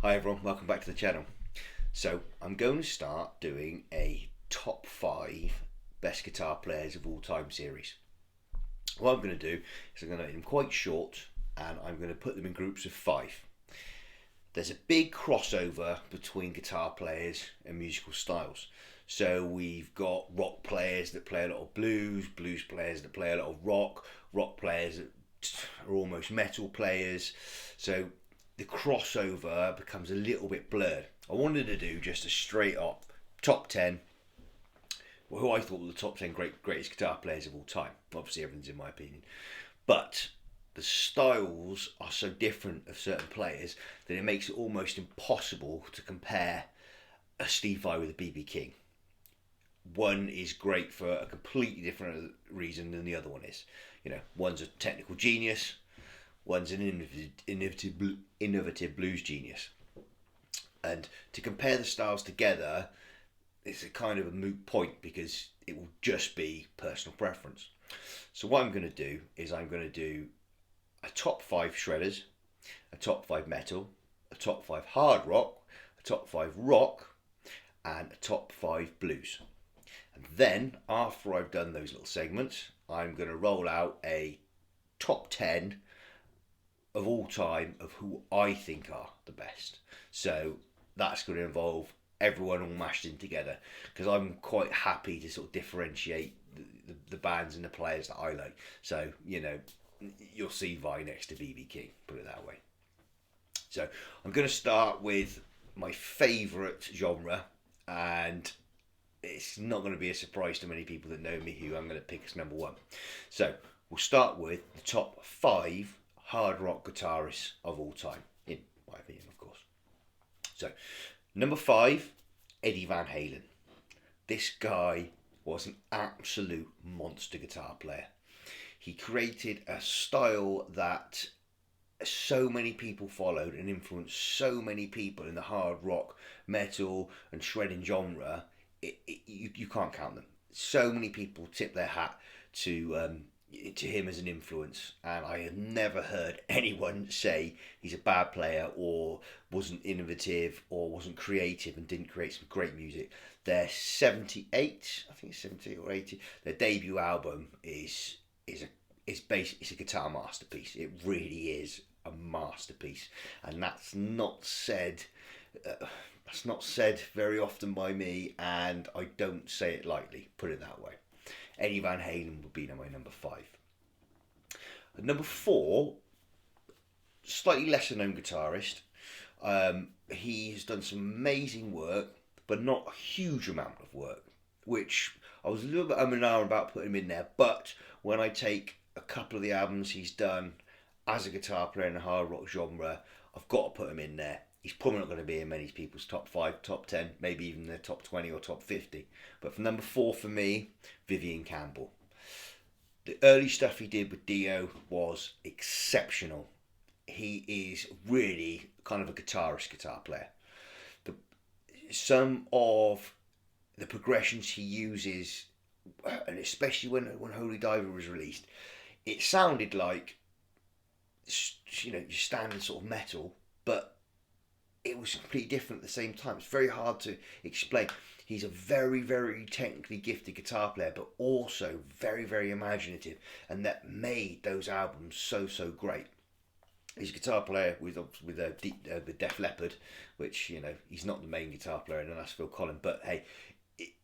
Hi everyone, welcome back to the channel. So I'm going to start doing a top 5 best guitar players of all time series. What I'm going to do is I'm going to make them quite short and I'm going to put them in groups of 5. There's a big crossover between guitar players and musical styles. So we've got rock players that play a lot of blues, blues players that play a lot of rock, rock players that are almost metal players. So the crossover becomes a little bit blurred. I wanted to do just a straight up top 10, who I thought were the top 10 greatest guitar players of all time. Obviously everything's in my opinion. But the styles are so different of certain players that it makes it almost impossible to compare a Steve Vai with a BB King. One is great for a completely different reason than the other one is. You know, one's a technical genius, one's an innovative blues genius. And to compare the styles together, it's a kind of a moot point because it will just be personal preference. So what I'm going to do is I'm going to do a top 5 shredders, a top 5 metal, a top 5 hard rock, a top 5 rock, and a top 5 blues. And then after I've done those little segments, I'm going to roll out a top 10 of all time of who I think are the best. So that's going to involve everyone all mashed in together because I'm quite happy to sort of differentiate the bands and the players that I like. So, you know, you'll see Vai next to BB King, put it that way. So I'm going to start with my favourite genre, and it's not going to be a surprise to many people that know me who I'm going to pick as number 1. So we'll start with the top 5 hard rock guitarists of all time, in my opinion, of course. So, number 5, Eddie Van Halen. This guy was an absolute monster guitar player. He created a style that so many people followed and influenced so many people in the hard rock, metal and shredding genre. You can't count them. So many people tip their hat to him as an influence, and I have never heard anyone say he's a bad player or wasn't innovative or wasn't creative and didn't create some great music. Their 78, I think it's 78 or 80, their debut album is a guitar masterpiece. It really is a masterpiece, and that's not said very often by me, and I don't say it lightly, put it that way. Eddie Van Halen would be my number 5. Number 4, slightly lesser known guitarist. He's done some amazing work, but not a huge amount of work, which I was a little bit about putting him in there. But when I take a couple of the albums he's done as a guitar player in the hard rock genre, I've got to put him in there. He's probably not going to be in many people's top 5, top 10, maybe even their top 20 or top 50. But for number 4 for me, Vivian Campbell. The early stuff he did with Dio was exceptional. He is really kind of a guitarist guitar player. Some of the progressions he uses, and especially when Holy Diver was released, it sounded like, you know, your standard sort of metal, but it was completely different at the same time. It's very hard to explain. He's a very, very technically gifted guitar player, but also very, very imaginative, and that made those albums so great. He's a guitar player with Def Leppard, which, you know, he's not the main guitar player, and that's Phil Collins. But hey,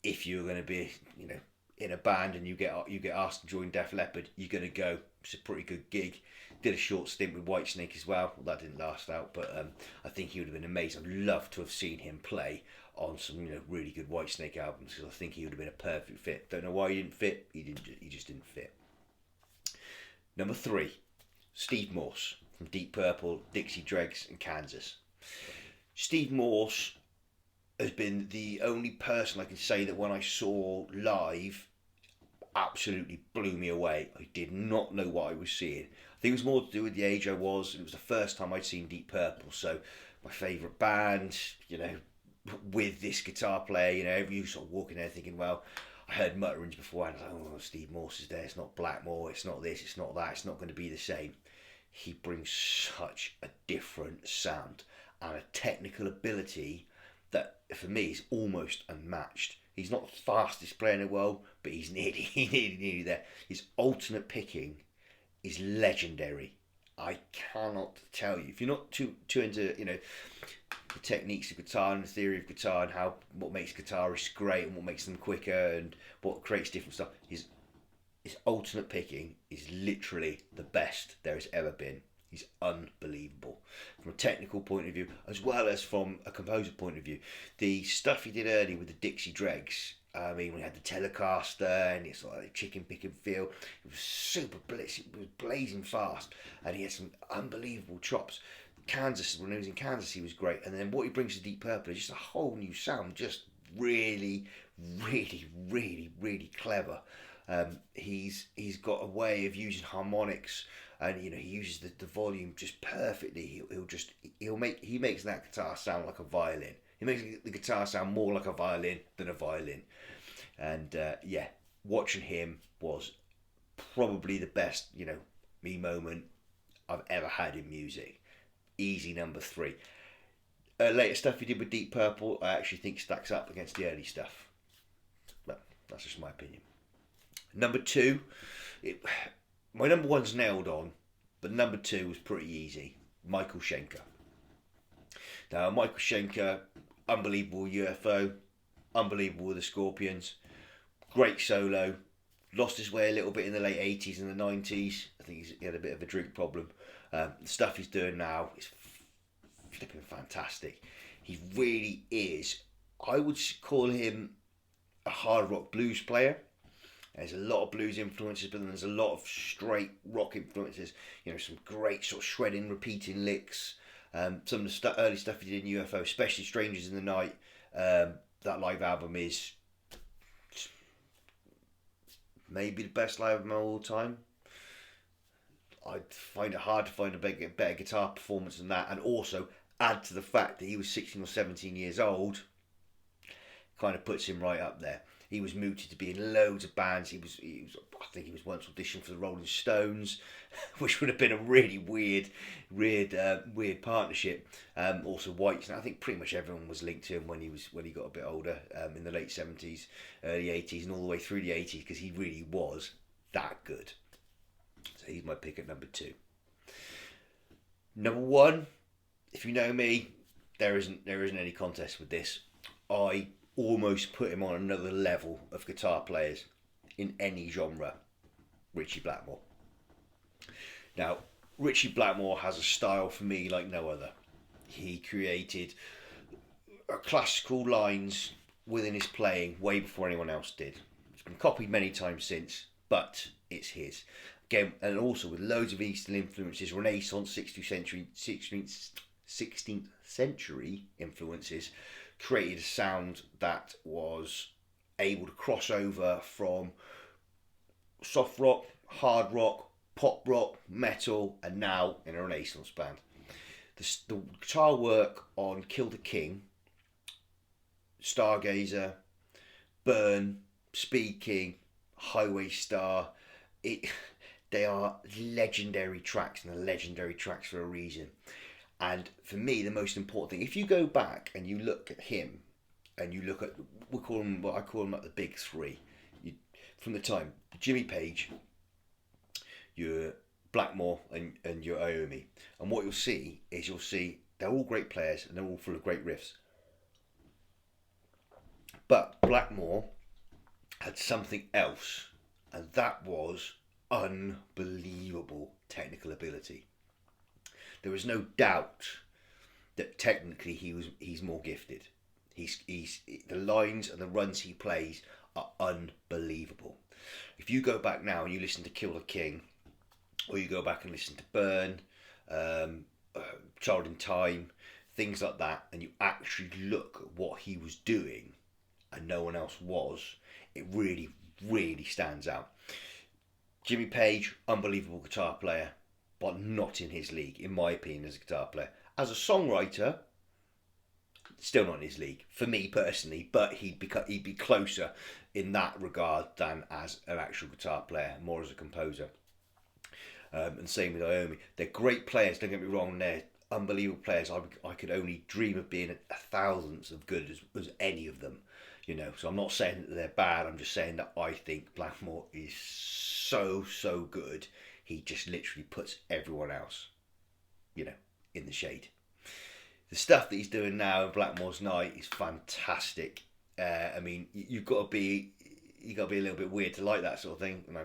if you're going to be, you know, in a band and you get asked to join Def Leppard, you're going to go. It's a pretty good gig. Did a short stint with Whitesnake as well. That didn't last out, but I think he would have been amazing. I'd love to have seen him play on some, you know, really good Whitesnake albums, because I think he would have been a perfect fit. Don't know why he didn't fit. He just didn't fit. Number 3, Steve Morse from Deep Purple, Dixie Dregs and Kansas. Steve Morse has been the only person I can say that when I saw live absolutely blew me away. I did not know what I was seeing. I think it was more to do with the age I was. It was the first time I'd seen Deep Purple, so my favourite band, you know, with this guitar player, you know, every sort of walking there thinking, well, I heard mutterings beforehand, like, oh, Steve Morse is there, it's not Blackmore, it's not this, it's not that, it's not going to be the same. He brings such a different sound, and a technical ability that for me is almost unmatched. He's not the fastest player in the world, but he's nearly there. His alternate picking is legendary. I cannot tell you, if you're not too into the techniques of guitar and the theory of guitar and what makes guitarists great and what makes them quicker and what creates different stuff. His alternate picking is literally the best there has ever been. He's unbelievable from a technical point of view as well as from a composer point of view. The stuff he did early with the Dixie Dregs, I mean, we had the Telecaster and it's like a chicken picking feel. It was super bliss. It was blazing fast, and he had some unbelievable chops. Kansas, when he was in Kansas, he was great. And then what he brings to Deep Purple is just a whole new sound. Just really, really, really, really clever. He's got a way of using harmonics, and he uses the volume just perfectly. He makes that guitar sound like a violin. He makes the guitar sound more like a violin than a violin. And watching him was probably the best me moment I've ever had in music. Easy number 3. Later stuff he did with Deep Purple, I actually think stacks up against the early stuff. But that's just my opinion. Number 2, my number 1's nailed on, but number 2 was pretty easy. Michael Schenker. Now, Michael Schenker, unbelievable UFO, unbelievable with the Scorpions, great solo, lost his way a little bit in the late 80s and the 90s. I think he had a bit of a drink problem. The stuff he's doing now is flipping fantastic. He really is. I would call him a hard rock blues player. There's a lot of blues influences, but then there's a lot of straight rock influences. Some great sort of shredding, repeating licks. Some of the early stuff he did in UFO, especially Strangers in the Night. That live album is maybe the best live album of all time. I'd find it hard to find a better guitar performance than that, and also add to the fact that he was 16 or 17 years old, kind of puts him right up there. He was mooted to be in loads of bands. He was. I think he was once auditioned for the Rolling Stones, which would have been a really weird partnership. Also, Whites. And I think pretty much everyone was linked to him when he got a bit older, in the late 70s, early 80s, and all the way through the 80s, because he really was that good. So he's my pick at number 2. Number 1, if you know me, there isn't any contest with this. I almost put him on another level of guitar players in any genre. Richie Blackmore. Now, Richie Blackmore has a style for me like no other. He created classical lines within his playing way before anyone else did. It's been copied many times since, but it's his. Again, and also with loads of Eastern influences, Renaissance, 16th century influences, created a sound that was able to cross over from soft rock, hard rock, pop rock, metal, and now in a Renaissance band. The guitar work on Kill the King, Stargazer, Burn, Speed King, Highway Star, they are legendary tracks, and they're legendary tracks for a reason. And for me, the most important thing, if you go back and you look at him, and you look at, I call them like the big 3, from the time, Jimmy Page, your Blackmore, and your Iommi. And what you'll see they're all great players, and they're all full of great riffs. But Blackmore had something else, and that was unbelievable technical ability. There was no doubt that technically he's more gifted. He's the lines and the runs he plays are unbelievable. If you go back now and you listen to Kill the King, or you go back and listen to Burn, Child in Time, things like that, and you actually look at what he was doing and no one else was, it really, really stands out. Jimmy Page, unbelievable guitar player, but not in his league, in my opinion, as a guitar player. As a songwriter, still not in his league, for me personally, but he'd be closer in that regard than as an actual guitar player, more as a composer. And same with Iommi. They're great players, don't get me wrong, they're unbelievable players. I could only dream of being a thousandth of good as any of them, you know. So I'm not saying that they're bad. I'm just saying that I think Blackmore is so good. He just literally puts everyone else, you know, in the shade. The stuff that he's doing now in Blackmore's Night is fantastic. I mean, you've got to be a little bit weird to like that sort of thing. And I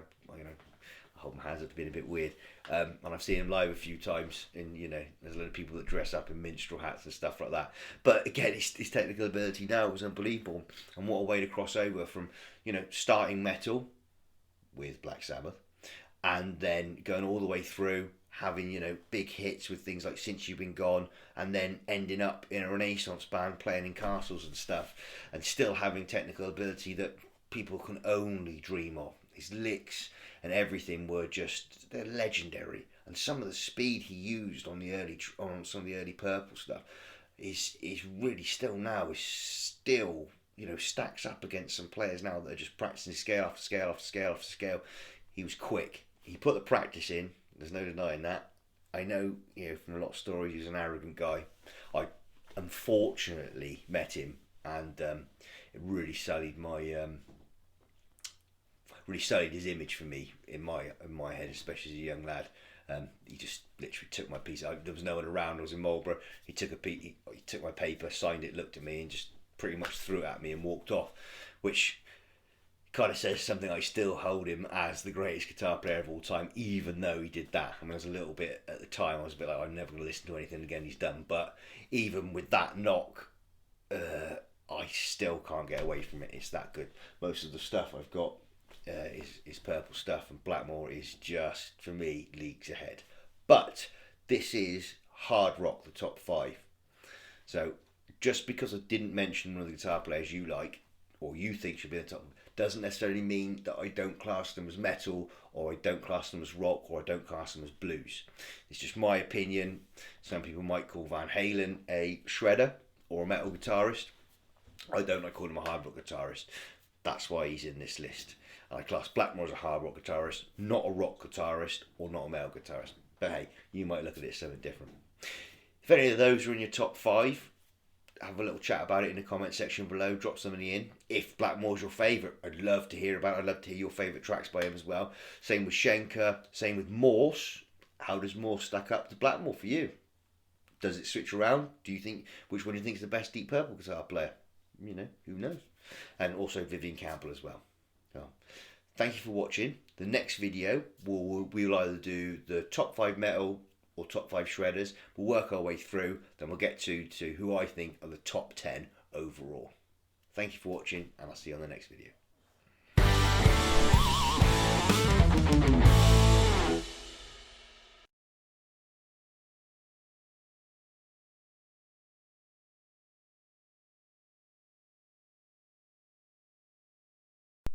hold my hands up to being a bit weird. And I've seen him live a few times. And you know, there's a lot of people that dress up in minstrel hats and stuff like that. But again, his technical ability now was unbelievable. And what a way to cross over from, you know, starting metal with Black Sabbath, and then going all the way through, having, you know, big hits with things like Since You've Been Gone, and then ending up in a Renaissance band playing in castles and stuff, and still having technical ability that people can only dream of. His licks and everything were just, they're legendary. And some of the speed he used on some of the early Purple stuff is really still now, is still, you know, stacks up against some players now that are just practicing scale after scale after scale after scale. He was quick. He put the practice in. There's no denying that. I know, you know, from a lot of stories, he's an arrogant guy. I unfortunately met him, and it really sullied his image for me in my head, especially as a young lad. He just literally took my piece. There was no one around. I was in Marlborough. He took my paper, signed it, looked at me, and just pretty much threw it at me and walked off, which kind of says something. I still hold him as the greatest guitar player of all time, even though he did that. I mean, I was a little bit, at the time, I was a bit like, I'm never going to listen to anything again he's done. But even with that knock, I still can't get away from it. It's that good. Most of the stuff I've got is Purple stuff, and Blackmore is just, for me, leagues ahead. But this is hard rock, the top 5. So just because I didn't mention one of the guitar players you like, or you think should be the top, doesn't necessarily mean that I don't class them as metal, or I don't class them as rock, or I don't class them as blues. It's just my opinion. Some people might call Van Halen a shredder or a metal guitarist. I don't. I call him a hard rock guitarist. That's why he's in this list. I class Blackmore as a hard rock guitarist, not a rock guitarist, or not a metal guitarist. But hey, you might look at it as something different. If any of those are in your top 5, have a little chat about it in the comment section below. Drop somebody in. If Blackmore's your favourite, I'd love to hear about it. I'd love to hear your favourite tracks by him as well. Same with Schenker. Same with Morse. How does Morse stack up to Blackmore for you? Does it switch around? Do you think, which one do you think is the best Deep Purple guitar player? You know, who knows? And also Vivian Campbell as well. So, thank you for watching. The next video, we'll either do the top 5 metal or top 5 shredders. We'll work our way through, then we'll get to who I think are the top 10 overall. Thank you for watching, and I'll see you on the next video.